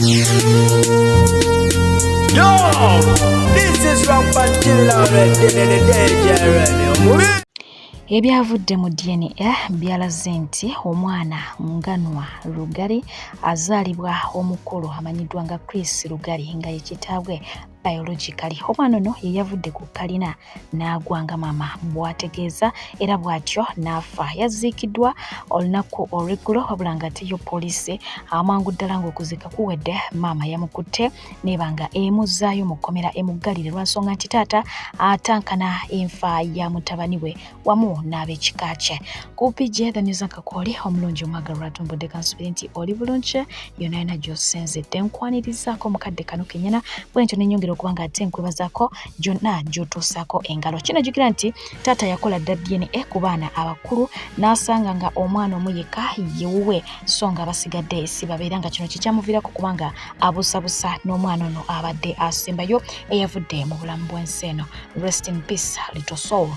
Yo, this is Rampant Killer already, the DJ. Ebyavudde mu DNA byalaze nti omwana Nganwa Lugari azaalibwa omukulu amanyiddwa nga Chris Lugari nga ye kitaabwe biologically. Omwana ono ye yavudde ku kalina n'agwanga maama bw'ategeeza era bw'atyo n'afa. Yaziikiddwa olunaku olw'eggulo wabula ng'ate yo poliisi amangu ddala ng'okuzika kuwedde maama yamukutte n'eba nga emuzzaayo mu kkomera emuggalire lwa nsonga nti taata atankana enfa ya mutabani we wamu n'ab'ekika kye. Kupi gye the news akakooli omulungi omwagalwa atumbudde kansubiri nti oli bulungi yonna yonna gy'osenzedde nkwanirizaako mukadde kano kenyana bwentyo n'ennyongera okuba ng'ate nkwebazaako gyonna gy'otuusaako engalo. Kinajjukira nti taata yakola dda DNA ku baana abakulu n'asanga nga omwana omu yekka yewuwe so nga basigadde si babeera nga kino kikyamuviirako kubanga abusabusa n'omwana ono abadde asembayo eyavudde mu bulamu bw'ensi eno. Rest in peace little soul.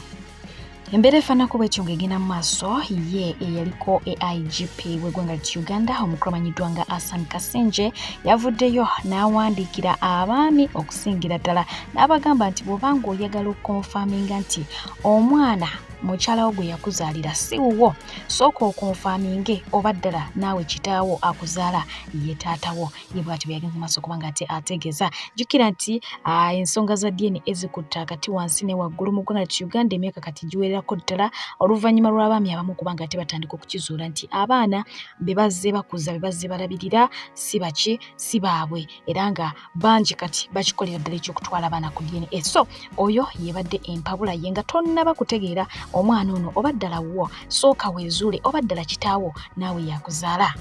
Embere efaanako bw'etyo ng'egenda mu maaso ye eyaliko AIGP w'eggwanga lya Uganda omukulu amanyiddwa nga Hassan Kasenje yavuddeyo n'awandiikira abaami okusingira ddala n'abagamba nti bw'obanga oyagala okukonfaminga nti omwana mukyala wo gwe yakuzaalira si wuwo sooka okonfaminge oba ddala naawe kitaawo akuzaala ye taatawo. Ye bw'atyo byagenze maaso kubanga ate ategeeza jjukira nti ensonga za DNA ezikutta kati wansi ne waggulu mu ggwanga lya Uganda emyaka kati giwererako ddala oluvannyuma lw'abaami abamu kubanga ate batandika okukizuula nti abaana be bazze bakuza be bazze balabirira si baki si baabwe era nga bangi kati bakikolera ddala ekyokutwala abaana ku DNA. So oyo yebadde empabula ye nga tonnaba kutegeera omwana ono oba ddala wuwo sooka weezuule oba ddala kitaawo naawe yakuzaala.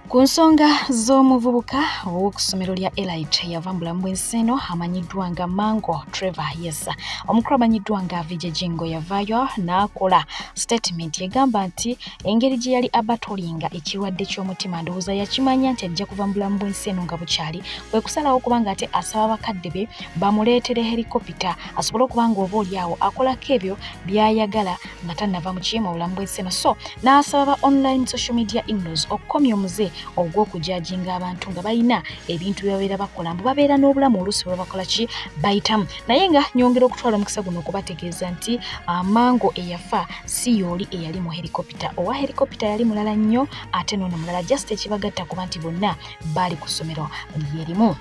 Ku nsonga z'omuvubuka ow'oku ssomero lya Elite yava mu bulamu bw'ensi eno amanyiddwa nga Mango Trevor Yes. Omukulu amanyiddwa nga Vijay Jingo yavaayo n'akola statement egamba nti engeri gye yali abatolinga ekirwadde ky'omutima ndowooza yakimanya nti ajja kuva mu bulamu bw'ensi eno nga bukyali kwe kusalawo kubanga ate asaba bakadde be bamuleetere helikopita asobole okuba nga oba oliawo akolako ebyo by'ayagala nga tannava mu kimu obulamu bw'ensi eno. So n'asaba ba online social media ignos okukomya omuze ogw'okujajinga abantu nga balina ebintu byabeera bakola mbu babeera n'obulamu oluusi bwe bakola ki bayitamu. Naye nga nyongera okutwala omukisa guno okubategeeza nti Mango eyafa si yooli eyali mu helikopita owa helikopita yali mulala nnyo ate n'ono mulala just ekibagatta kuba nti bonna baali ku ssomero lyerimu.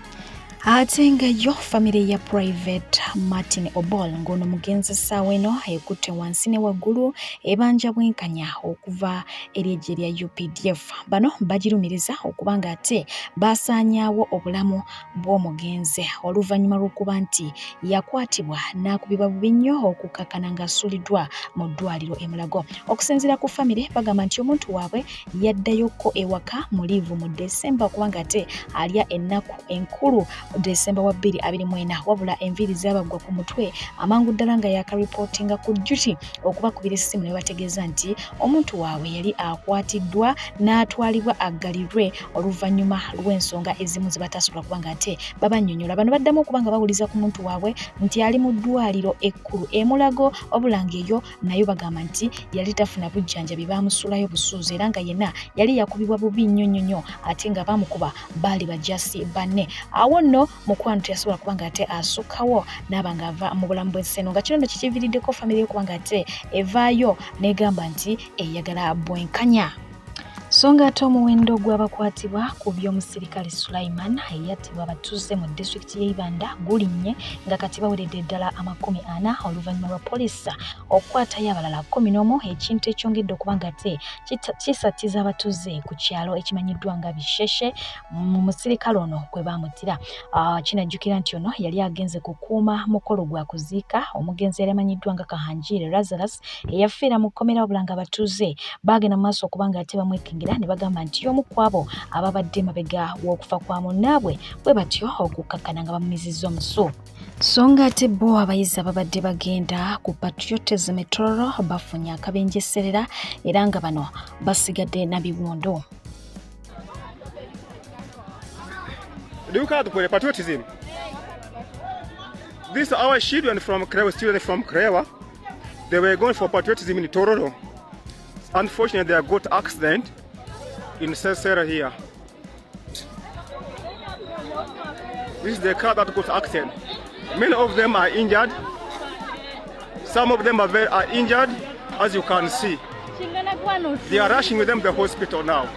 Ate nga yo famire ya Private Martin Obol ng'ono mugenzi essaawa eno ekutte wansi ne waggulu ebanja bwenkanya okuva eri eggye lya UPDF. Bano bagirumiriza okuba nga ate baasaanyaawo obulamu bw'omugenzi oluvannyuma lw'okuba nti yakwatibwa n'akubibwa bubi nnyo okukakkana ng'asuuliddwa mu ddwaliro e Mulago. Okusinziira ku famire bagamba nti omuntu waabwe yaddayoko ewaka mu liivu mu Desemba okuba nga ate alya ennaku enkulu Desemba wa 2024 wabula enviiri zaabagwa ku mutwe amangu ddala nga yakaripootinga ku duty okubakubira essimu ne bategeeza nti omuntu waabwe yali akwatiddwa n'atwalibwa aggalirwe oluvannyuma lw'ensonga ezimu ze batasobola kuba nga ate babannyonnyola. Bano baddamu okuba nga bawuliza ku muntu waabwe nti ali mu ddwaliro ekkulu e Mulago wabula ng'eyo nayo bagamba nti yali tafuna bujjanjabi baamusuulayo busuuzi era nga yenna yali yakubibwa bubi nnyo ate nga baamukuba baali bajasi banne. Awo nno mukwano teyasobola kuba nga ate asukkawo n'aba nga ava mu bulamu bw'ensi eno nga kino nno kikiviiriddeko famire okuba nga ate evaayo n'egamba nti eyagala bwenkanya. So ng'ate omuwendo gw'abakwatibwa ku by'omusirikale Sulaiman eyattibwa abatuuze mu disitulikiti y'e Ibanda gulinnye nga kati baweredde ddala 40 oluvannyuma lwa poliisi okukwatayo abalala 11 ekintu ekyongedde okuba nga ate kisattiza abatuuze ku kyalo ekimanyiddwa nga Bisheshe mu musirikale ono kwe baamutira. Kinajjukira nti ono yali agenze kukuuma mukolo gwa kuziika omugenzi yali amanyiddwa nga Kahanjire Lazarus eyafiira mu kkomera wabula nga abatuuze baagenda mu maaso okuba nga ate bamwekenga ne bagamba nti omu ku abo ababadde mabega w'okufa kwa munnaabwe bwe batyo okukakkana nga bamumizizza omusu. So ng'ate bo abayizi ababadde bagenda ku patriotism Tororo bafunye akabenjeserera era nga bano basigadde na biwondo. Look at the patriotism. This is our children from Krewa, students from Krewa. They were going for patriotism in Tororo. Unfortunately, they got accident in Sesera here. This is the car that got accident. Many of them are injured. Some of them are injured, as you can see. They are rushing with them to the hospital now.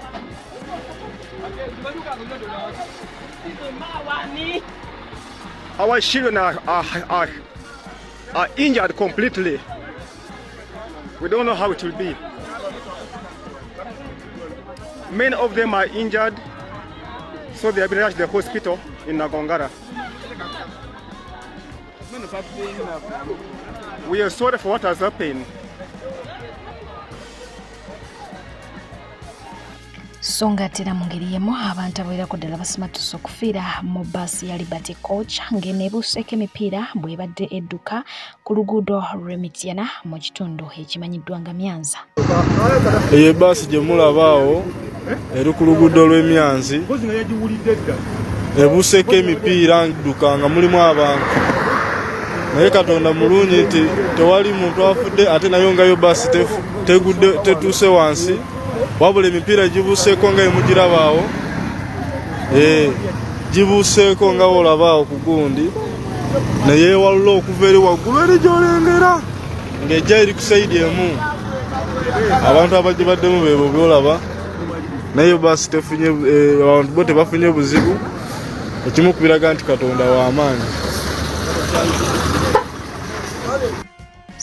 Our children are injured completely. We don't know how it will be. Many of them are injured, so they have been rushed to the hospital in Nagongara. We are sorry for what has happened. So ng'atera mu ngeri y'emu abantu abawerako ddala basimatusa okufiira mu bbaasi ya Liberty Coach ng'eneebuuseeko emipiira bw'ebadde edduka ku luguudo lw'Emityana mu kitundu ekimanyiddwa nga Myanza. Eyo ebbaasi gye mulabaawo eri ku luguudo lw'Emyanzi ebuuseeko emipiira edduka nga mulimu abantu. Naye Katonda mulungi nti tewali muntu afudde ate nayo ngayo bbaasi tetuuse wansi. Wabula emipiira gibuuseeko nga emugirabaawo gibuuseeko nga olabaawo ku gundi ne yeewalula okuva eri waggulu eri gy'olengera ng'ejja eri ku sayidi emu. Abantu abagibaddemu beebo byolaba naye bbaasi tefunye abantu bo tebafunye buzibu. Ekimu ku biraga nti Katonda w'amaanyi.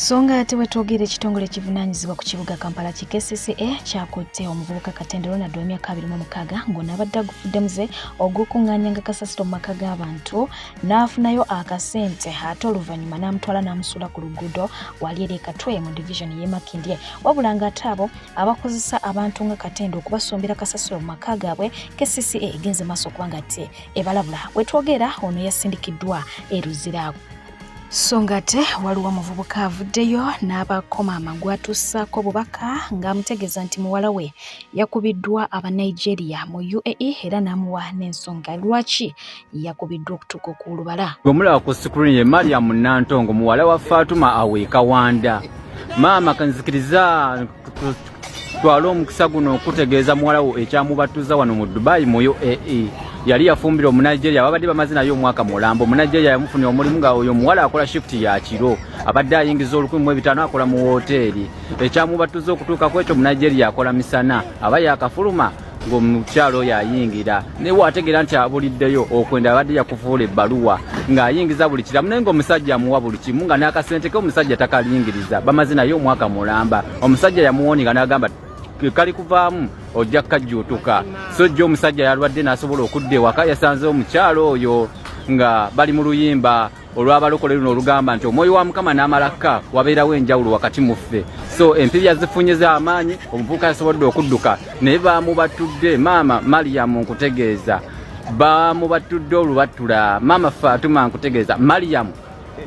Songa ate wetwogera ekitongole ekivunaanyizibwa ku kibuga Kampala KCCA kyakutte omuvubuka Katende Ronald w'emyaka 26 ng'onaabadde agufuddemuze ogw'okuŋŋaanyanga kasasiro mu maka g'abantu n'afunayo akasente ate oluvannyuma n'amutwala n'amusuula ku luguudo wali eri Katwe mu division y'e Makindye. Wabula ng'ate abo abakozesa abantu nga Katende okubasombera kasasiro mu maka gaabwe KCCA egenze maaso okuba nga ate ebalabula. Wetwogera ono yasindikiddwa e Ruzira. Songa ate waliwo omuvubuka avuddeyo n'abakoma amagwa atussaako obubaka ng'amutegeeza nti muwala we yakubiddwa aba Nigeria mu UAE era n'amuwa n'ensonga lwaki yakubiddwa okutuuka ku lubala. Omulaba ku screen ye Mariam Nantongo muwala wa Fatuma Aweka Wanda. Maama kanzikiriza twala omukisa guno okutegeeza muwala wo ekyamubatuza wano mu Dubai mu UAE. Yali yafumbira Omunigeria babadde bamaze nayo omwaka mulambo. Omunigeria yamufunira omulimu nga oyo muwala akola shift ya kiro abadde ayingiza 1500 akola mu hoteri. Ekyamubatuza okutuuka ku ekyo Omunigeria akola misana aba yakafuluma ng'omukyalo yayingira ne wategeera nti abuliddeyo okwenda abadde yakufuula ebbaluwa ng'ayingiza buli kiramu naye ng'omusajja amuwa buli kimu nga n'akasente ke omusajja takalingiriza bamaze nayo omwaka mulamba. Omusajja yamuwoniga n'agamba kali kuvaamu ojja kajjuutuka. So jjo omusajja yalwadde n'asobola okudda ewaka yasanze omukyalo oyo nga bali mu luyimba olw'abalokole luno olugamba nti omwoyo wa Mukama n'amalaka wabeerawo enjawulo wakati mu ffe. So empirya zifunye z'amaanyi omuvubuka yasobodde okudduka naye baamubatudde maama Mariam nkutegeeza baamubatudde olubatula maama Fatuma nkutegeeza Mariam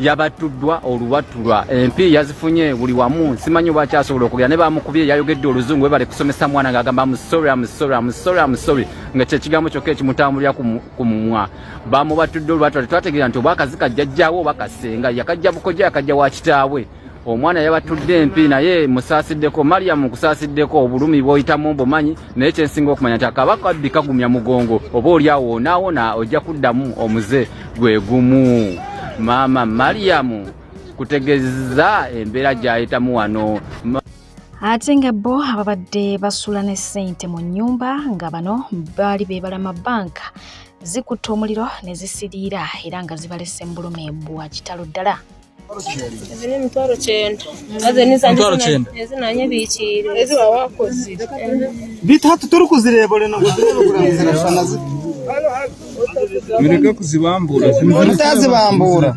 yabatuddwa oluwatulwa empi yazifunye buli wamu simanyi bwakyasobola okugera ne bamukubye yayogedde oluzungu we bale kusomesa mwana ng'agamba I'm sorry nga kyekigambo kyokka ekimutambulira ku mumwa. Bamubatudde olwatulwa twategeera nti obwakazi kajjajjaawo bakasenga yakajja bukoja yakajja wa kitaawe. Omwana yabatudde empi naye musaasiddeko Mariam kusaasiddeko obulumi bw'oyitamu bumanyi naye kyensinga okumanya nti akabaka bikagumya mugongo oba oli awo onaawona ojja kuddamu omuze gwe gumu. Maama Mariam kutegeeza embeera gy'ayitamu wano. Ate nga bo ababadde basula ne ssente mu nnyumba nga bano baali beebala banka zikutte omuliro ne zisiriira era nga zibalese mu bulume bwa kitalo ddala. Ezini mitwalo 9 ezinanye biikire eziwa wakozi bitatu turi kuzirebole no kuzirashanazi mireka kuzibambura mutazibambura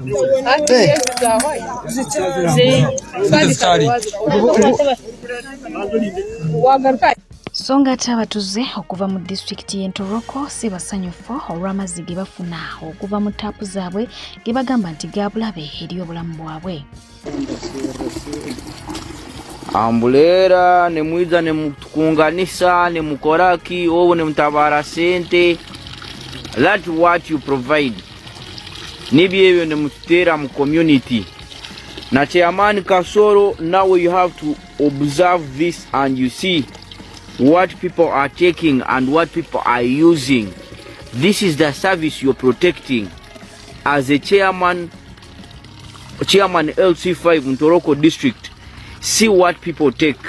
Songa ate abatuze okuva mu disitulikiti y'Entoroko si basanyufu olw'amazzi ge bafuna okuva mu taapu zaabwe ge bagamba nti gaabulabe eri obulamu bwabwe. Ambulera nemwiza nemutukunganisa nemukoraki obo nemutabara sente. That's what you provide. Nibyebyo nemutera mu community. Na Chairman Kasoro, now you have to observe this and you see what people are taking and what people are using. This is the service you're protecting. as a chairman LC5 Ntoroko district, see what people take.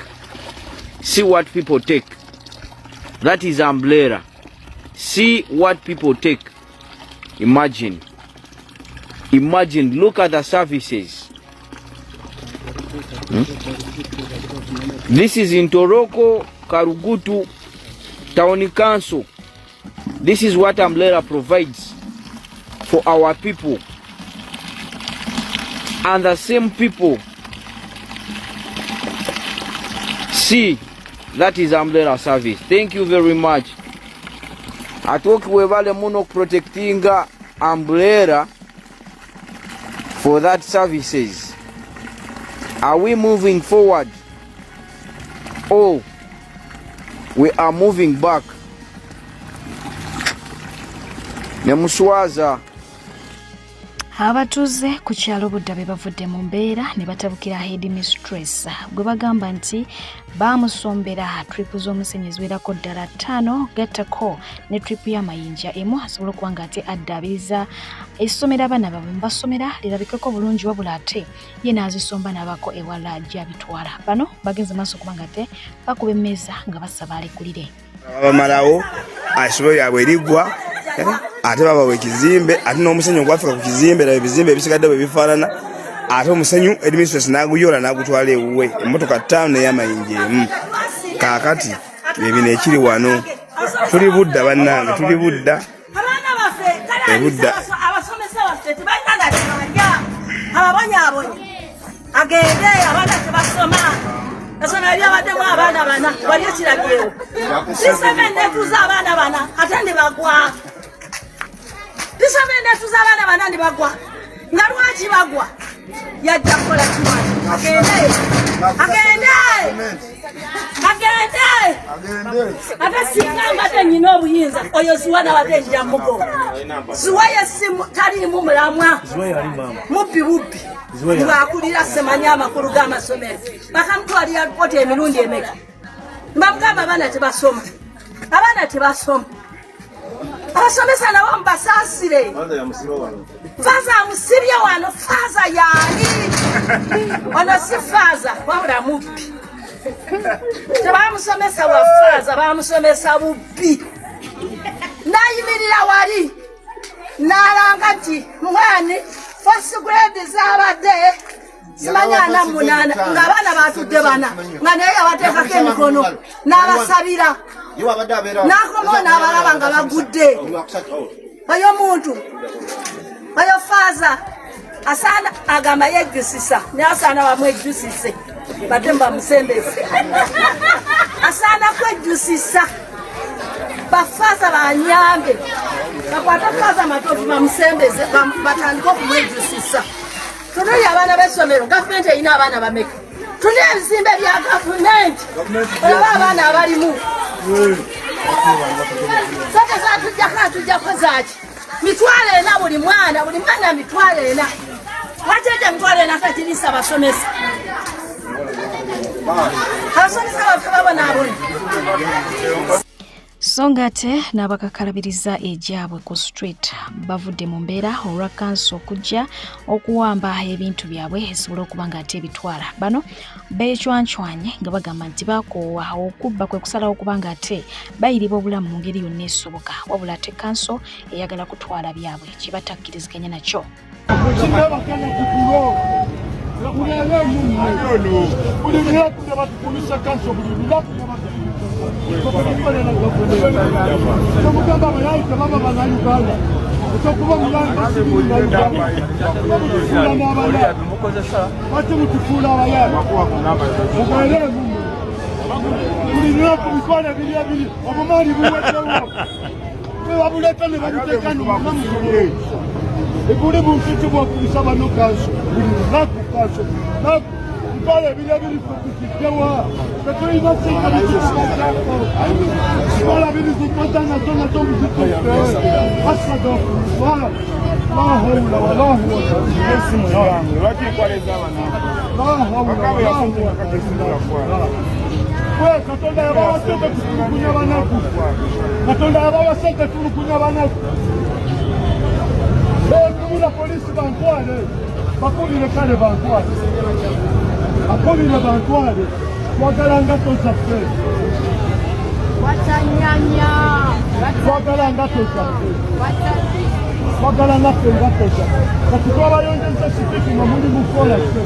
See what people take. That is umbrella. See what people take. Imagine, look at the services. This is in Ntoroko, Karugutu Town Council. This is what umbrella provides for our people. And the same people, see, that is umbrella service. Thank you very much. Atoki webale muno protecting umbrella for that services. Are we moving forward? Oh, we are moving back. Nemuswaza. Abatuze ku kyalo Buddabe bavudde mu mbeera ne batabukira headmistress gwe bagamba nti bamusombera trip z'omusenyi ziwerako ddala 5 gattako ne trip y'amayinja emu asobola okuba nga ate addaabiriza essomero abaana baabwe basomera lirabikeko bulungi wabula ate ye n'azisomba n'abako ewala gy'abitwala. Bano bagenze maaso okuba nga ate bakuba emmeeza nga basaba alekulire. Abamalawo asobola yabwe erigwa ate baba wekizimbe ate n'omusenyu gwafika ku kizimbe na ebizimbe ebisigadde bwe bifaanana ate omusenyu administration n'aguyola n'agutwala ewuwe emmotoka 5 n'ey'amayinja emu. Kaakati bino ekiri wano tuli Budda bannange, tuli Budda ebudda abasomesa baffe tebalina kyabanja ababonyaabonye agende abaana tebasoma esomero lyabaddemu abaana bana waliyo kirageewo siseme netuuza abaana bana ate ne bagwa siseme netuuza abaana bana ne bagwa nga lwaki bagwa yajja kukola kiwani agende ate singa mbadde nyina obuyinza oyo siwana wadde njira mugo siwaye simu taliimu mulamwa mubbi ng'akulira semanya amakulu g'amasomero bakamutwalira alipooti emirundi emeka mbamugamba abaana tebasoma abasomesa nabo mubasaasire faaza amusibye wano faaza yaani ono si faaza wabula mubbi tebamusomesa wa faaza bamusomesa bubbi nayimirira wali nalanga nti mwani first grade zabadde simanya ana munana nga abaana batudde bana nga naye yabateekako emikono n'abasabira n'akomawo n'abalaba nga bagudde oyo muntu oyo faaza asaana agamba yejjusisa naye asaana bamwejjusise badde bamusembeze asaana kwejjusisa bafaaza banyambe bakwata faaza matofu bamusembeze batandika okumwejjusisa. Tunuli abaana b'essomero gavumenti erina abaana bameka tuli ebizimbe bya gavumenti olaba abaana abalimu sote zatujjako zaaki mitwalo ena buli mwana mitwalo ena wakyejja mitwalo ena kakirisa abasomesa baffe babonaabona so ng'ate n'abakakalabiriza egyabwe ku street bavudde mu mbeera olwa kanso okujja okuwamba ebintu byabwe esobola okuba ng'ate ebitwala. Bano beecwancwanye nga bagamba nti bakoowa okubba kwe kusalawo okuba ng'ate bayiriba obulamu mu ngeri yonna esoboka wabula ate kanso eyagala kutwala byabwe kye batakkiriziganya nakyo. Vale, vile vile kukiwa kwa hiyo wala vile kupata na tona tombi hasa do wala la hawla wala quwwata ismu yangu lakini kwa lezama na la hawla wala quwwata kwa katonda ya baba sote kukunya banaku katonda ya baba sote kukunya banaku bila bakubire kale bantwale bakubire bantwale twagala nga tosaffe twagala nga tosaffe twagala nga ffe nga tosaffe kati twabayongeza sipiki nga muli mukola ffe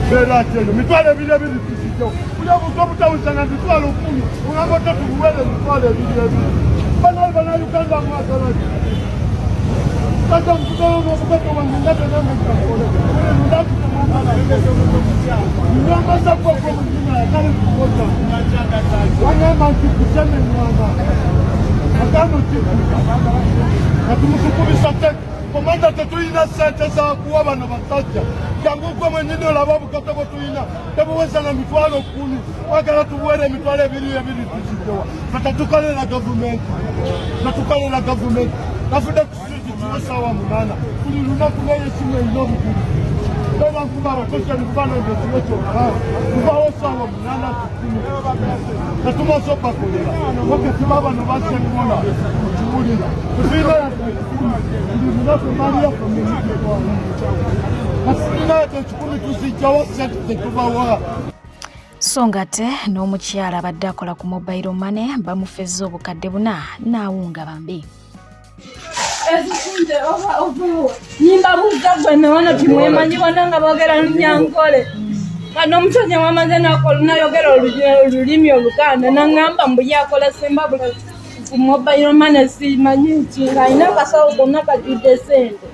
berateno mitwalo ebiri ebiri tusijo kuja obuto obutawusana mitwalo 10 ungamba tetubuwele mitwalo ebiri ebiri banayuganda mwagalati kata mkutano obugato wange ngate nangeakole nyambaza kwako muzina yakale kukota wangamba nti kuseme mwana agano tikuka kati mutukubisa teki komanda tetulina sente za kuwa bano basajja jangu gwe mwenyini olaba obukata bwe tulina tebuweza na mitwalo 10 wagala tubuwere emitwalo ebiri tuzijowa kata tukolera gavumenti nafudde kusiti kiwe saawa 8 buli lunaku neyesimu erina obugulu era nkuba abatosya bifaananyi ekiwe kyokka kubawo saawa 8 tetumaze obbakolera wakatiba bano basengola mukiwulira tufiina buli lunaku maliya komunititwala kasirina ekikumi tuzijjawo sente tetubawa. So ngate n'omukyala abadde akola ku mobile money bamufezza obukadde 4 n'awunga bambi. Ezikunde oba nyimba mugagwe naona timwemanyi wananga boogera Lunyankole kano omusajja wamaze nayogera olulimi Oluganda naŋŋamba mbu yakola Zimbabwe ku mobile money simanyi nti ng'alina akasawo konna kajjudde sente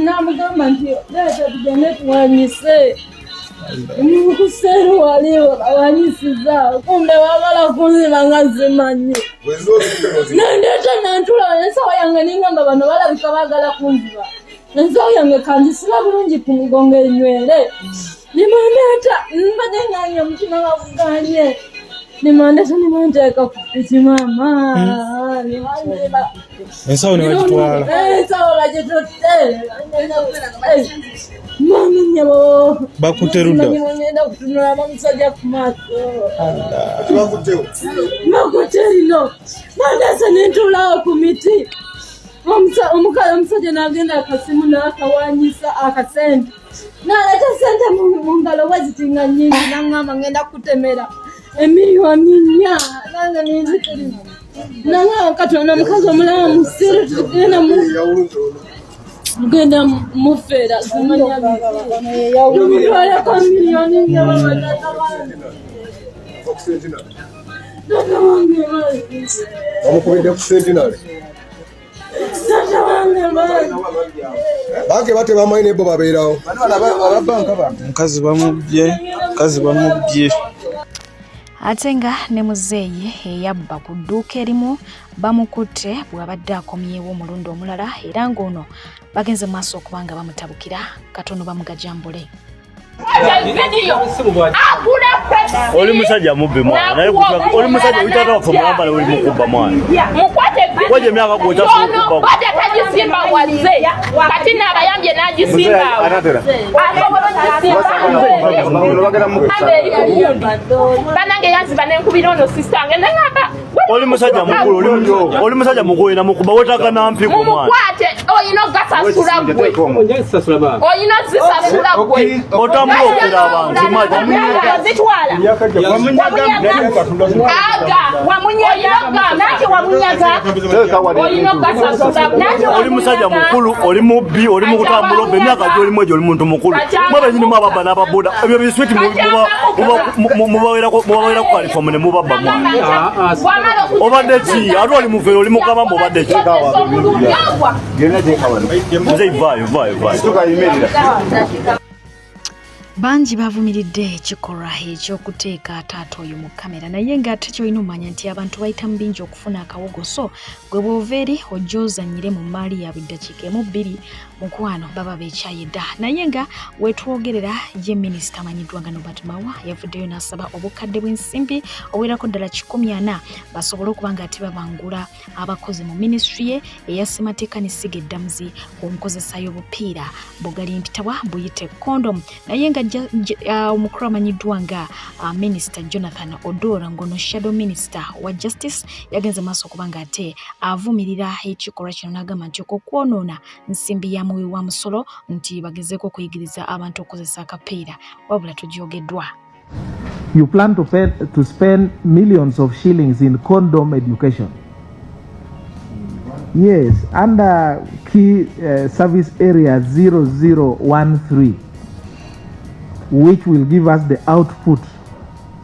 namugamba nti leeta tugende tuwanyise mukuseera waliwo awanyisiza kumbe wagala kunziba nga zimanyi nendeeta nentula ensawo yange ningamba bano balabika baagala kunziba ensawo yange kanjisira bulungi ku mugongo enywere nimandeeta mbadde nganye omutima baguganye nimandeeta nimanteeka ku piki maama nimanziba ensawo ne bagitwala ensawo bagitutte mama nyabo bakuteruda ngenda kutunula bamusajja ku maaso makuterino mandasa nentulawo ku miti omusajja n'agenda akasimu n'akawanyisa akasente n'aleeta sente mu ngalo wazitinga nnyingi naŋŋamba ngenda kutemera emiliyoni 4 nange ninzikiriza naŋŋamba katonda omukazi omulaba musiru tugenda mufeera zimanya mitwaleko miliyoni bamukubidde ku sentinale banke bate bamanyi nebo babeerawo omukazi bamubye ate nga ne muzeeyi eyabba ku dduuka erimu bamukutte bw'abadde akomyewo omulundi omulala era ng'ono bagenze mu maaso okuba nga bamutabukira katono bamugajambule. Oli musajja mubbi mwana naye oli musajja uitata wafu mwambala oli mukubba mwana kwaje myaka gwoja kukuba bade tajisimba waze kati n'abayambye n'agisimba banange yanziba n'enkubira ono sistange nangamba oli musajja mukulu oli musajja mukulu na mukuba wetaka nampi ku mwana mukwate oyino gasasula gwe oyino zisasula gwe otamulokera abantu maji zitwala oli musajja mukulu oli mubbi oli mukutambula obba emyaka gy'olimu egyo oli muntu mukulu mwebenyini mwababba n'ababuda ebyo biswiti mubawerako kalifomu ne mubabba mwana obadde ki ate oli muveera oli mukama mbu obadde ki nze vaayo bangi bavumiridde ekikolwa ekyokuteeka taata oyo mu kamera naye ng'ate kyolina omanya nti abantu bayita mu bingi okufuna akawogo so gwe bw'ova eri ojja ozannyire mu maali ya biddakiika 2 mukwano baba bekyayedda naye nga wetwogerera ye minisita amanyiddwa nga Norbert Mawa yavuddeyo n'asaba obukadde bw'ensimbi obuwerako ddala 140 basobole okuba nga ate babangula abakozi mu minisitule ye eya ssemateeka n'essiga eddamuzi ku nkozesa y'obupiira bugali mpitawa buyite kondom naye nga omukulu amanyiddwa nga Minister Jonathan Odora ngono Shadow Minister wa Justice yagenze maaso okuba nga ate avumirira ekikolwa kino n'agamba nti okwonoona nsimbi ya muwi wa musolo nti bagezeeko okuyigiriza abantu okozesa akapiira wabula tugyogeddwa. You plan to spend millions of shillings in condom education. Yes, under key service area 0013, which will give us the output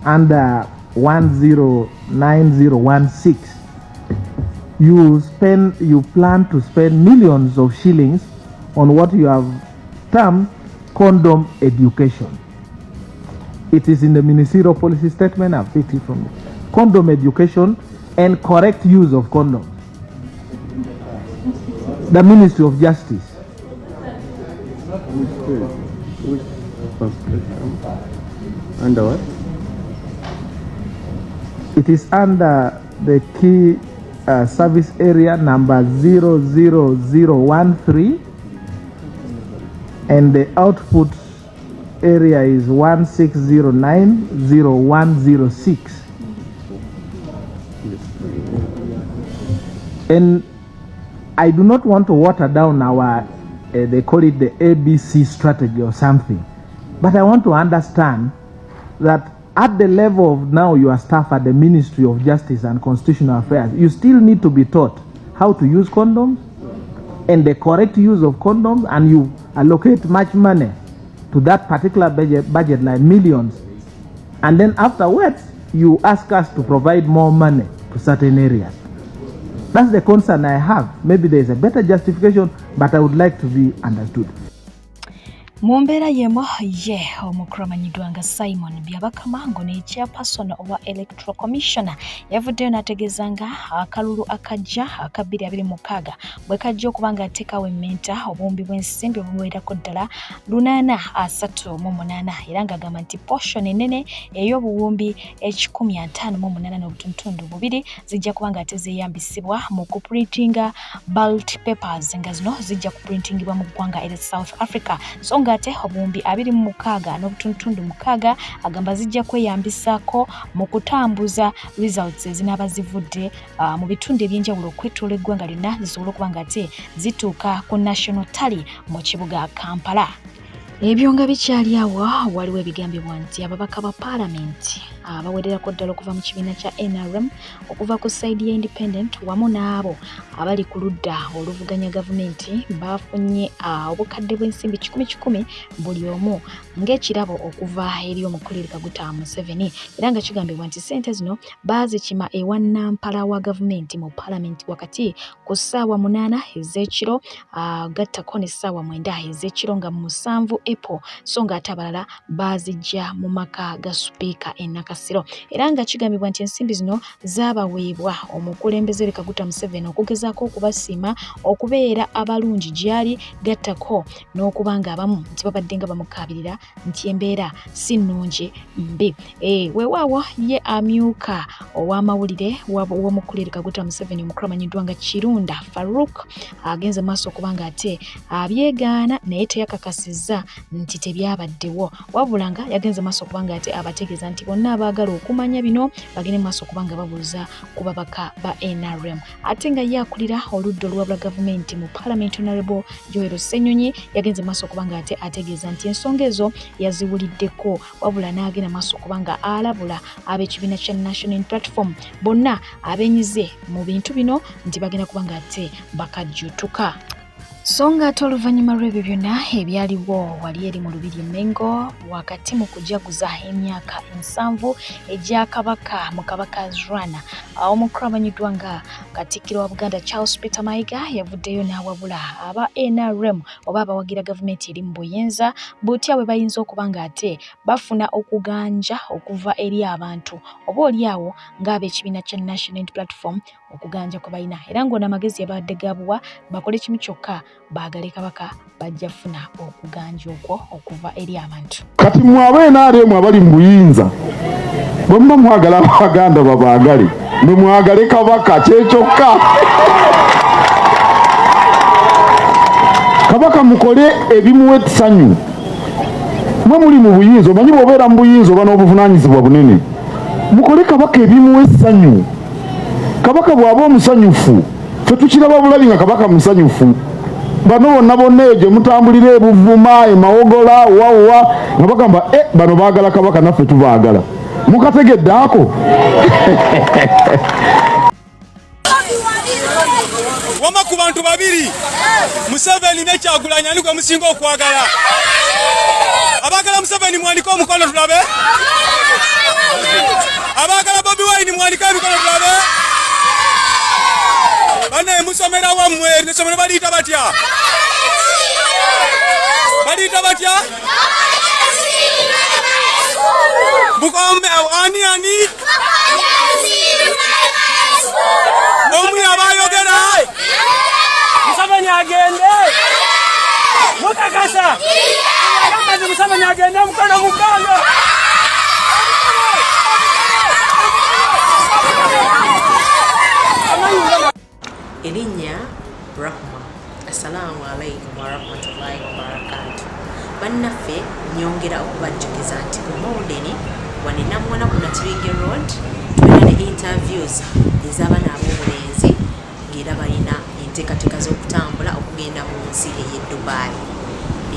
under 109016. You plan to spend millions of shillings on what you have termed condom education. It is in the ministerial policy statement. I've picked it from it. Condom education and correct use of condoms. The Ministry of Justice. Under what? It is under the key service area number 00013, and the output area is 16090106. And I do not want to water down our, they call it the ABC strategy or something, but I want to understand that at the level of now your staff at the Ministry of Justice and Constitutional Affairs, you still need to be taught how to use condoms and the correct use of condoms, and you allocate much money to that particular budget line, millions, and then afterwards you ask us to provide more money to certain areas. That's the concern I have. Maybe there is a better justification, but I would like to be understood. Mumbera yemo ye omukulu amanyiddwa nga Simon Byabakamango ne chairperson owa Electoral Commissioner yavuddeyo n'ategeeza nga akalulu akajja aka 2026 bwe kajja okuba nga ateekawo emmenta obuwumbi bw'ensimbi obuwerako ddala 838 era ng'agamba nti portion enene ey'obuwumbi 158 n'obutundu bubiri zijja kuba nga ate zeeyambisibwa mu kuprintinga ballot papers nga zino zijja kuprintingibwa mu ggwanga erya South Africa. So ate obuwumbi 26 n'obutundu 6 agamba zijja kweyambisaako mu kutambuza results ezinaaba zivudde mu bitundu ebyenjawulo okwetooloola eggwanga lyonna zisobole okuba nga ate zituuka ku national tally mu kibuga Kampala. Ebyo nga bikyali awo waliwo ebigambibwa nti ababaka ba paalamenti abawererako ddala okuva mu kibiina kya NRM okuva ku sayidi ya independent wamu n'abo abali ku ludda oluvuganya gavumenti bafunye obukadde bw'ensimbi 1,000 buli omu ng'ekirabo okuva eri omukulira Kaguta Museveni, era nga kigambibwa nti ssente zino baazikima ewa Nampala wa gavumenti mu paalamenti wakati ku ssaawa 8 ez'ekiro gattako ne ssaawa 9 ez'ekiro nga mu 7 April, so nga ate abalala baazijja mu maka ga Supiika Nakasiro, era nga kigambibwa nti ensimbi zino zaabaweebwa omukulembeze Kaguta Museveni okugezaako okubasiima okubeera abalungi gyali gattako n'okuba nga abamu nti babadde nga bamukaabirira nti embeera si nnungi mbi. Weewaawo ye amyuka ow'amawulire w'omukulira Kaguta Museveni omukulu amanyiddwa nga Kirunda Farouk agenze maaso okuba nga ate abyegaana naye teyakakasizza nti tebyabaddewo, wabula nga yagenze maaso okuba nga ate abategeeza nti bonna abaagala okumanya bino bagende maaso okuba nga babuuza ku babaka ba NRM. Ate nga yakulira oludda olwabula gavumenti mu Parliament Honorable Joel Ssenyonyi yagenze maaso okuba nga ate ategeeza nti ensonga ezo yaziwuliddeko, wabula n'agenda maaso okuba nga alabula ab'ekibiina kya National Platform bonna abenyize mu bintu bino nti bagenda kuba nga ate bakajjutuka. So nga ate oluvannyuma lw'ebyo byonna ebyaliwo wali eri mu Lubiri Mengo wakati mu kujaguza emyaka 7 egya Kabaka mu Kabaka's Run. Omukulu amanyiddwa nga Katikkiro wa Buganda Charles Peter Mayiga yavuddeyo n'awabula aba NRM oba abawagira gavumenti eri mu buyenza butya bwe bayinza okuba nga ate bafuna okuganja okuva eri abantu oba oliawo ng'ab'ekibiina kya National Platform okuganja kwe balina, era ng'ona amagezi yabadde gabuwa bakole kimu kyokka baagale Kabaka bajja funa okuganja okwo okuva eri abantu. Kati mwabeena ali abali mu buyinza bwe muba mwagala Abaganda babaagale ne mwagale Kabaka kyekyokka. Kabaka mukole ebimuwa essanyu mwe muli mu buyinza omanyi bw'obeera mu buyinza oba n'obuvunaanyizibwa bunene mukole kabaka ebimuwa essanyu kabaka bw'aba omusanyufu ffe tukiraba bulabi nga kabaka musanyufu bano bonna eyo gye mutambulira ebuvuma emawogola wawa nga bagamba bano baagala kabaka naffe tubaagala mukategedde ako wama ku bantu babiri Museveni ne Kyagulanyi ani gwe musinga okwagala abagala Museveni mwanike omukono tulabe abagala Bobi Wine mwanike emikono tulabe bane musomera wamwe nesomera baliyita batya bukombe ani omwe abayogera Museveni agende mukakasa akazi Museveni agende mukono mukanga Elinya Rahma. Assalamu alaikum wa rahmatullahi wa barakatuh. Bannaffe nyongera okubajjukiza nti omodeni wanenamwana ku Nakiringe Road tulina ne interviews ez'abaana ab'obulenzi ng'era balina enteekateeka z'okutambula okugenda mu nsi ey'e Dubai.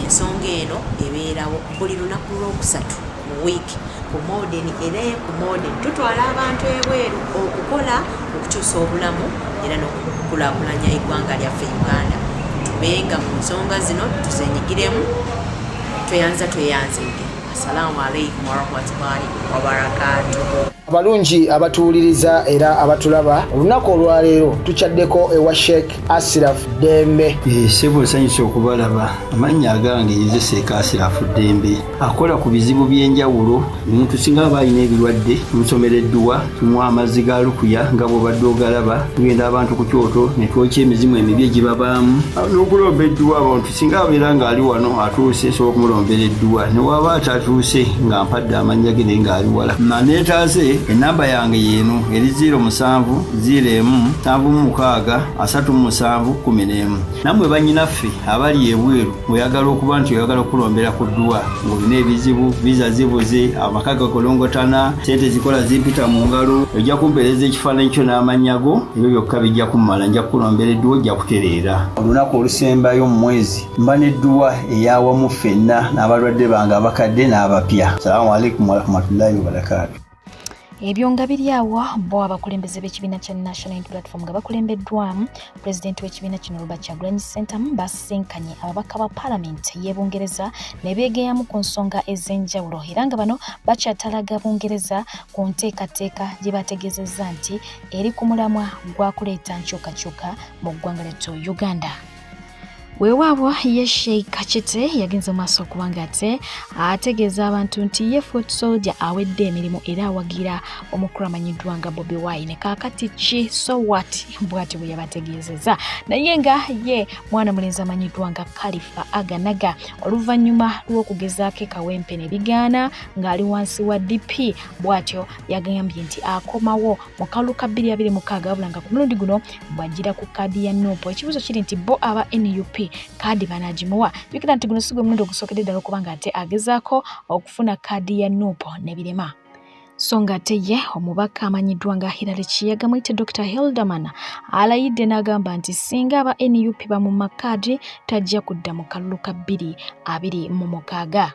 Ensonga eno ebeerawo buli lunaku lw'okusatu mu wiiki ku modeni era ku modeni tutwala abantu ebweru okukola okukyusa obulamu era n'okukulaakulanya eggwanga lyaffe Uganda. Tubenga mu nsonga zino tuzenyigiremu tweyanzege. Assalamu alaikum warahmatullahi wabarakatuh. Abalungi abatuuliriza era abatulaba olunaku olwaleero tukyaddeko ewa Sheikh Ashraf Dembe. Sebo sanyusa okubalaba amannya agange Seeka Ashraf Dembe akola ku bizibu by'enjawulo omuntu singa balina ebirwadde musomereddwa tumwa amazzi ga lukuya nga bw'obadde ogalaba tugenda abantu ku kyoto ne twokya emizimu emibi egibabaamu n'okulomba edduwa abantu singa abeera ng'ali wano atuuse sobola okumulombera edduwa ne waba atatuuse nga mpadde amannya ge naye ng'ali wala naneetaase enamba yange yeno eri 0707763711 namwe banyinaffe abali ebweru oyagala okuba nti oyagala okulombera ku dduwa ng'olina ebizibu viza zibuze amaka gakolongotana sente zikola zimpita mu ngalo ojja kumpeereza ekifaananyi kyo n'amanyago ebyo byokka bijja kummala nja kukulombera edduwa ojja kutereera olunaku olusembayo mu mwezi mba n'edduwa eyawamu ffenna n'abalwadde bange abakadde n'abapya. Assalamu alaikum warahmatullahi wabarakatuh. Ebyo nga biri awo bo abakulembeze b'ekibiina kya National Unity Platform nga bakulembeddwamu pulezidenti w'ekibiina kino Robert Kyagulanyi Ssentamu basinkanye ababaka ba Parliament y'e Bungereza ne beegeyamu ku nsonga ez'enjawulo era nga bano bakyatalaga Bungereza ku nteekateeka gye bategeezezza nti eri ku mulamwa gwa kuleeta nkyukakyuka mu ggwanga lyattu Uganda. Weewaabwe ye Sheikh Kachete yagenze maaso okubanga ate ategeeza abantu nti ye foot soldier awedde emirimu era awagira omukulu amanyiddwa nga Bobi Wine. Kaakati ki so what bw'ati bwe yabategeezezza naye nga ye mwana mulenzi amanyiddwa nga Khalifa Aganaga oluvannyuma lw'okugezaako kawempe ne bigaana ng'ali wansi wa DP bw'atyo yagambye nti akomawo mu kalulu ka 2026 wabula nga ku mulundi guno bw'ajjira ku kaadi ya NUP. Ekibuuzo kiri nti bo aba NUP kaadi banagimuwa jukira nti guno sigwe mulundi ogusookedde ddala okubanga ate agezaako okufuna kaadi ya NUP ne birema. So nga ate ye omubaka amanyiddwa nga Hillary Kiyaga mwite Dr. Hilderman alayidde n'agamba nti singa aba NUP bamumma kaadi tajja kudda mu kalulu ka 2026.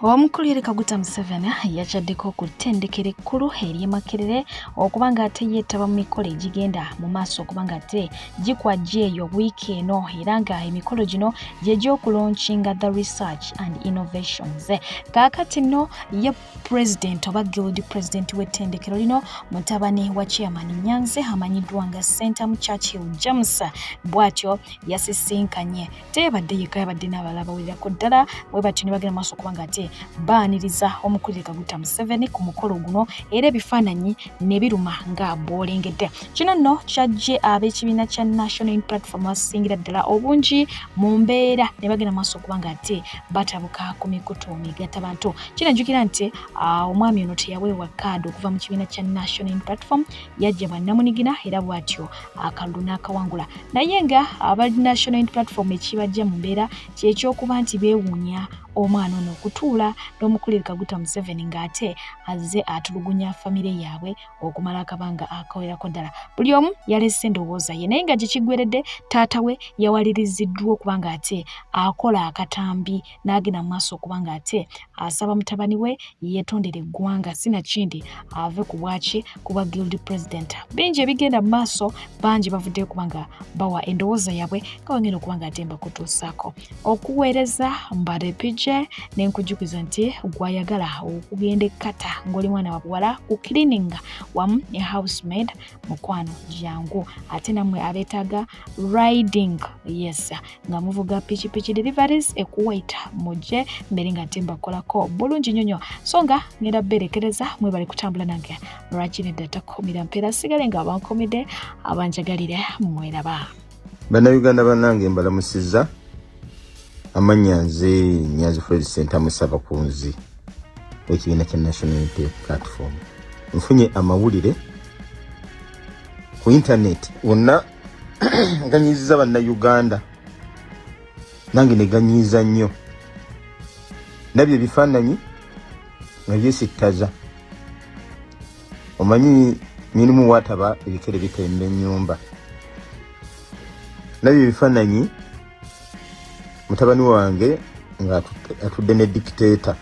Omukulu Yoweri Kaguta Museveni yakyaddeko ku ttendekero ekkulu ery'e Makerere okubanga ate yeetaba mu mikolo egigenda mu maaso okubanga ate gikwajja eyo wiiki eno era nga emikolo gino gye gy'okulaunchinga the research and innovations. Kaakati nno ye president oba guild president w'ettendekero lino mutabani wa chairman Nyanze amanyiddwa nga Ssentamu Churchill James bw'atyo yasisinkanye teyabadde yekka yabadde n'abalala bawererako ddala bwe batyo ne bagenda maaso okubanga ate baaniriza omukulu Yoweri Kaguta Museveni ku mukolo guno era ebifaananyi ne biruma nga bw'olengedde. Kino nno kyajje ab'ekibiina kya National Unity Platform basingira ddala obungi mu mbeera ne bagenda maaso okubanga ate batabuka ku mikutu migattabantu. Kinajjukira nti omwami ono teyaweebwa kaadi okuva mu kibiina kya National Unity Platform yajja bannamunigina era bw'atyo akalulu n'akawangula naye nga aba National Unity Platform ekibajja mu mbeera kyekyokuba nti beewuunya omwana ono okutuula n'omukulira Kaguta Museveni ng'ate azze atulugunya famire yaabwe okumala akabanga akawerako ddala. Buli omu yalese endowooza ye naye nga gye taata we yawaliriziddwa okubanga ate akola akatambi n'agenda mu maaso okubanga ate asaba mutabani we yeetondera eggwanga sinakindi ave ku bwaki kuba guild president. Bingi ebigenda mu maaso bangi bavuddeyo kubanga bawa endowooza yaabwe nga wangenda okubanga ate mbakutuusaako. Okuweereza mbadde PJ n'enkujjukiza nti gwayagala okugenda ekkata ng'oli mwana wa buwala ku cleaning wamu ne housemaid mukwano jangu ate namwe abeetaaga riding yes nga muvuga pikipiki deliveries ekuwaita mujje mbere nga ate mbakolako bulungi nnyo so nga ngenda berekereza mwebale kutambula nange lwakiri ddata komira mpeera sigale nga abankomedde abanjagalire mweraba. Bannayuganda bannange mbalamusizza amanya nze Nyanzi Fred Center Musabakunzi w'ekibiina kya National Unity Platform. Nfunye amawulire ku internet wonna ganyiziza bannayuganda nange ne ganyiza nnyo nabyo ebifaananyi nga byesittaza. Omanyi nyinimu wataba ebikere bitemba ennyumba nabyo ebifaananyi mutabani wange nga atudde ne dictator.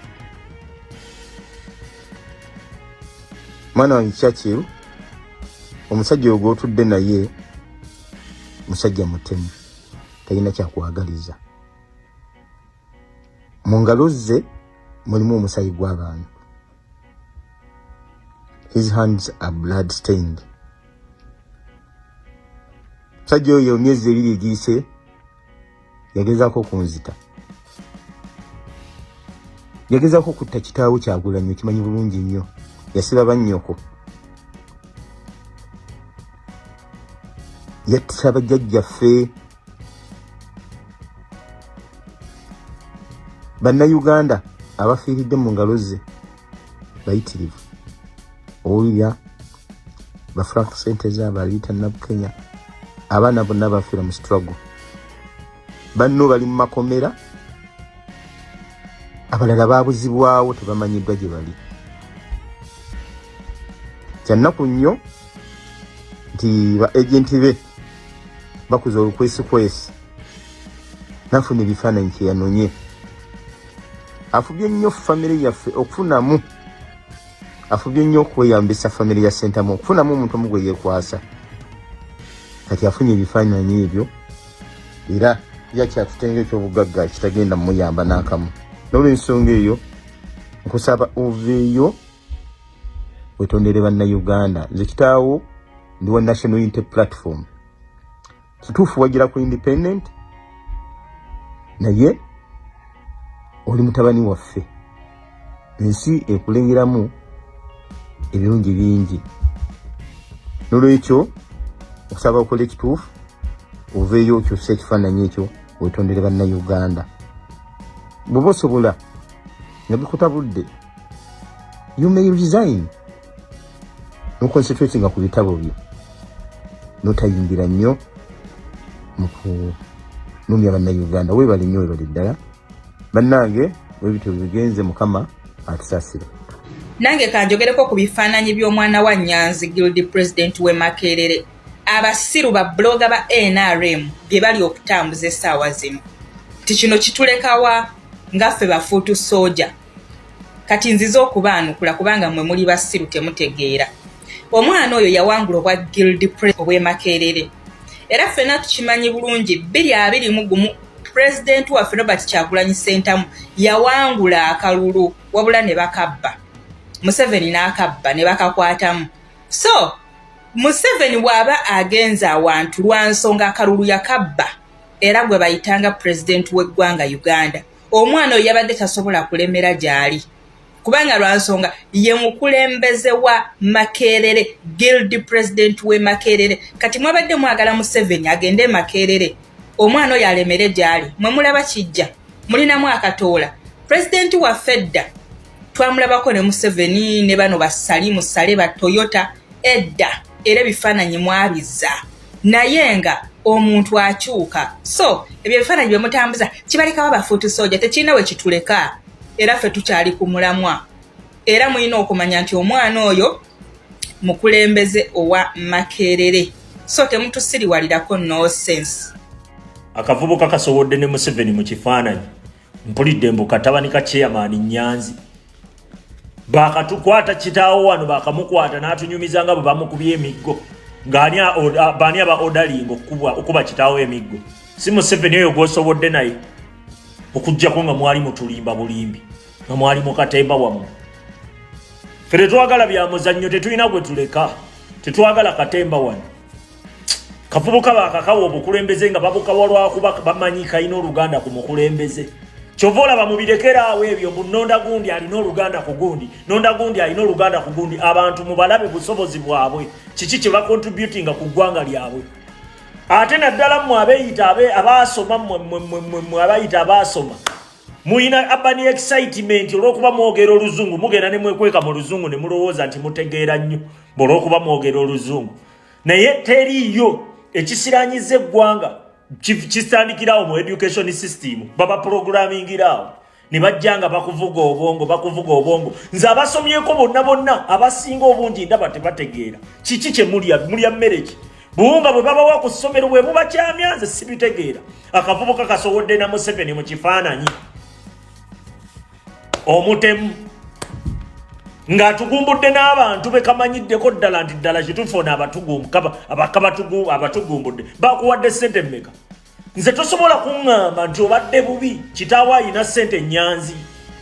Mwana wange Kyakiru omusajja ogwo otudde naye musajja mutemu talina kyakwagaliza. Mu ngalo ze mulimu omusaayi gw'abantu. His hands are blood stained. Musajja oyo emyezi ebiri egiyise yagezaako kunzita. Yagezaako kutta kitaawo Kyagulanyi okimanyi bulungi nnyo. Yasiba bannyoko. Yattisa bajjajjaffe. Bannayuganda abafiiridde mu ngalo ze bayitirivu. Owulira ba Frank Senteza abaliita Nabukenya abaana bonna bafiira mu struggle. Banno bali mu makomera abalala baabuzibwawo tebamanyiddwa gye bali. Kyannaku nnyo nti ba agenti be bakuza olukwesikwesi nafuna ebifaananyi kye yanonye. Afubye nnyo famire yaffe okufunamu, afubye nnyo okweyambisa famire ya Sentamu okufunamu omuntu omu gwe yeekwasa. Kati afunye ebifaananyi ebyo era yakyatutenga ekyobugagga kitagenda muyamba n'akamu. N'olw'ensonga eyo nkusaba oveeyo wetondere bannayuganda. Nze kitaawo ndi wa National Unity Platform. Kituufu wagira ku independent naye oli mutabani waffe. Ensi ekulengeramu ebirungi bingi. N'olwekyo okusaba okola ekituufu oveeyo okyusa ekifaananyi ekyo wetondere bannayuganda. Bw'oba osobola nga bikutabudde you may resign no concentrating ku bitabo byo notayingira nnyo mu kunumya bannayuganda. Weebale nnyo weebale ddala bannange webityo bigenze Mukama atusaasire. Nange kanjogereko ku bifaananyi by'omwana wa Nyanzi Guild President w'e Makerere abasiru ba bloga ba NRM bye bali okutambuza essaawa zino. Ti kino kitulekawa ngaffe bafuutu soja. Kati nziza okubaanukula kubanga mmwe muli basiru temutegeera. Omwana oyo yawangula obwa Guild President obw'e Makerere. Era ffenna tukimanyi bulungi 2021 President waffe Robert Kyagulanyi Ssentamu yawangula akalulu wabula ne bakabba. Museveni n'akabba ne bakakwatamu. So Museveni bw'aba agenza awantu lwa nsonga akalulu yakabba era gwe bayitanga President w'eggwanga Uganda. Omwana oyo yabadde tasobola kulemera gy'ali kubanga lwa nsonga ye mukulembeze wa Makerere, Guild President w'e Makerere. Kati mwabadde mwagala Museveni agende Makerere omwana oyo alemere gy'ali mwe mulaba kijja mulinamu akatoola. President wa Fedda twamulabako ne Museveni ne bano basali musale ba Toyota edda era ebifaananyi mwabizza naye nga omuntu akyuka. So ebyo bifaananyi bye mutambuza kibalekawo abafuuti soja tekirina we kituleka era ffe tukyali ku mulamwa era mulina okumanya nti omwana oyo mukulembeze owa Makerere so temutusiriwalirako no sense. Akavubuka kasowodde ne Museveni mu kifaananyi mpulidde mbu katabani ka chairman Nyanzi bakatukwata kitaawo wano bakamukwata n'atunyumiza nga bwe bamukubye emiggo ng'ani baani aba odalingo okuba kitaawo emiggo si Museveni oyo gw'osobodde naye okuggyako nga mwali mutulimba bulimbi nga mwali mu katemba wamu. Ffe tetwagala bya muzannyo tetulina gwe tuleka tetwagala katemba wano. Kavubuka bakakawa obukulembeze nga babukawa lwakuba bamanyika ino Oluganda ku mukulembeze. Chovola bamubirekera awo ebyo munonda gundi alina Oluganda ku gundi nonda gundi alina Oluganda ku gundi abantu mubalabe busobozi bwabwe kiki kye bacontributing ku ggwanga lyabwe. Ate naddala mu abeeyita abasoma mu abayita abasoma muyina abani excitement olw'okuba mwogera Oluzungu mugenda ne mwekweka mu Luzungu ne mulowooza nti mutegeera nnyo olw'okuba mwogera Oluzungu naye teriiyo ekisiranyiza eggwanga kistandikirawo mu education system baba programmingirawo ne bajjanga bakuvuga obongo nze abasomyeko bonna abasinga obungi ndaba tebategeera kiki kye mulya mmere ki buwunga bwe babawa ku ssomero bwe bubakyamya nze sibitegeera. Akavubuka kasowodde na Museveni mu kifaananyi omutemu ng'atugumbudde n'abantu be kamanyiddeko ddala nti ddala kitufona abatugumbudde bakuwadde ssente mmeka. Nze tosobola kuŋŋamba nti obadde bubi kitaawo ayina ssente Nyanzi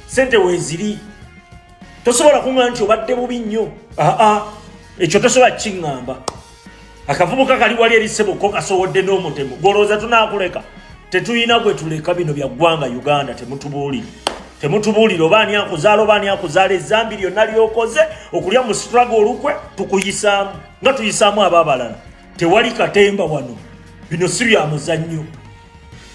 ssente weeziri tosobola kuŋŋamba nti obadde bubi nnyo ekyo tosobola kiŋŋamba. Akavubuka kali wali eriseboko kasowodde n'omutemu golooza tunaakuleka tetuyina gwe tuleka bino bya ggwanga Uganda temutubuulira obaani akuzaala ezambi lyonna lyokoze okulya mu struggle olukwe tukuyisaamu nga tuyisaamu ab'abalala tewali katemba wano bino si bya muzannyo.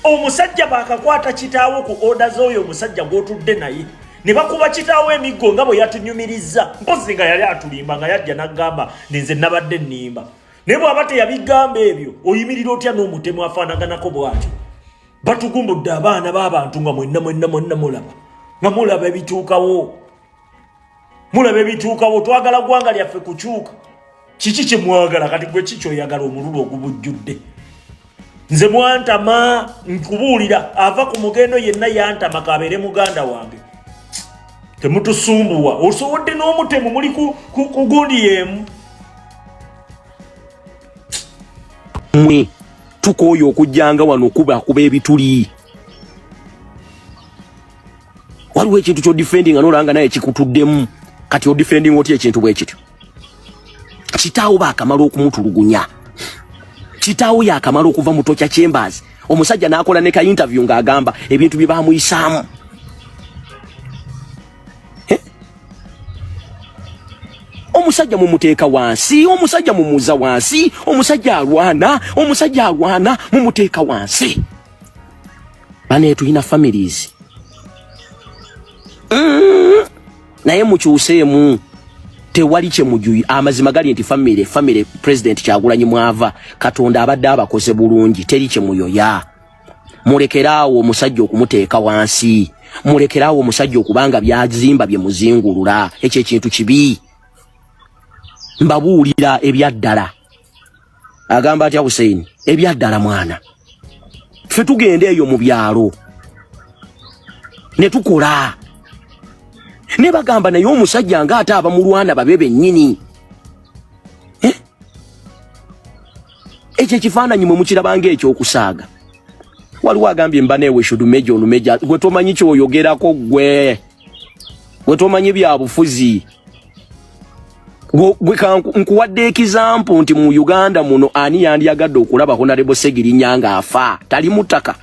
Omusajja bakakwata kitaawo ku oda z'oyo omusajja gw'otudde naye ne bakuba kitaawo emiggo nga bwe yatunyumiriza mpozi nga yali atulimba nga yajja n'agamba nze nabadde nnimba naye bw'aba teyabigamba ebyo oyimirira otya n'omutemu afaanaganako bw'atyo. Batugumbudde abaana b'abantu nga mwenna mulaba nga mulaba ebituukawo twagala ggwanga lyaffe kukyuka kiki kye mwagala kati gwe kiki oyagala omululu ogubujjudde. Nze mwantama nkubuulira ava ku mugendo yenna yantama kabeere muganda wange temutusumbuwa osobodde n'omutemu muli ku gundi yemu. Mwe tukooyo okujjanga wano kuba ebituli waliwo ekintu ky'odifending n'olanga naye kikutuddemu kati odifending otya ekintu bwe kityo. Kitaawo baakamala okumutulugunya kitaawo yakamala okuva mu Tocha Chambers omusajja n'akola ne ka interview ng'agamba ebintu bye baamuyisaamu. Omusajja mumuteeka wansi omusajja mumuza wansi omusajja alwana mumuteeka wansi. Bane tulina families naye mukyuseemu tewali kye mujuyi amazima gali nti family president Kyagulanyi mwava Katonda abadde abakoze bulungi teri kye muyoya. Mulekeraawo omusajja okumuteeka wansi mulekeraawo omusajja okubanga byazimba bye muzingulula ekyo ekintu kibi. Mbabuulira ebyaddala agamba atya Hussein ebyaddala mwana ffe tugenda eyo mu byalo ne tukola ne bagamba naye omusajja nga ate abamulwana babe bennyini ekyo ekifaananyi mwe mukirabanga ekyokusaaga. Waliwo agambye mba newe shudumeja olumeja gwe tomanyi kyoyogerako gwe tomanyi bya bufuzi nkuwadde ekizampu nti mu Uganda muno ani yandiyagadde okulaba Honorable Segirinya nga afa tali mutaka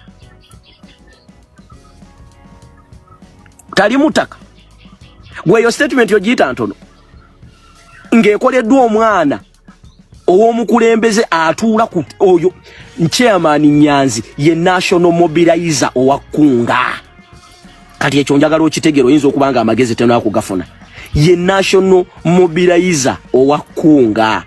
gweyo statement yogiyita ntono ng'ekoleddwa omwana ow'omukulembeze atuula ku oyo chairman Nyanzi ye national mobilizer owakkunga kati ekyo njagala okitegeera oyinza okubanga amagezi tenakugafuna ye national mobilizer owakkunga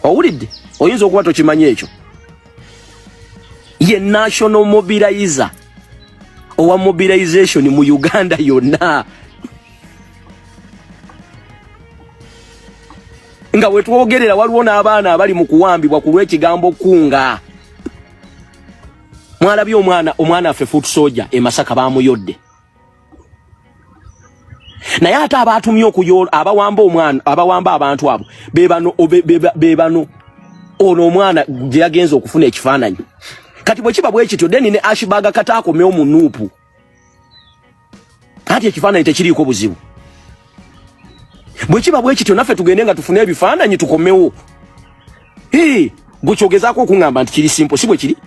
owulidde oyinza okuba tokimanya ekyo ye national mobilizer owa mobilization mu Uganda yonna nga wetwogerera waliwo n'abaana abali mu kuwambibwa ku lw'ekigambo kunga mwalabye omwana affe foot soldier e Masaka bamuyodde naye ate abatumye okuyola abawamba abantu abo bebano ono omwana gye yagenza okufuna ekifaananyi kati bwe kiba bwe kityo deni ne Ashbaga kataakomeo mu nuupu ati ekifaananyi tekiriiko buzibu bwe kiba bwe kityo naffe tugende nga tufune ebifaananyi tukomewo gwe kyogezaako okuŋŋamba nti kiri simple si bwe kiri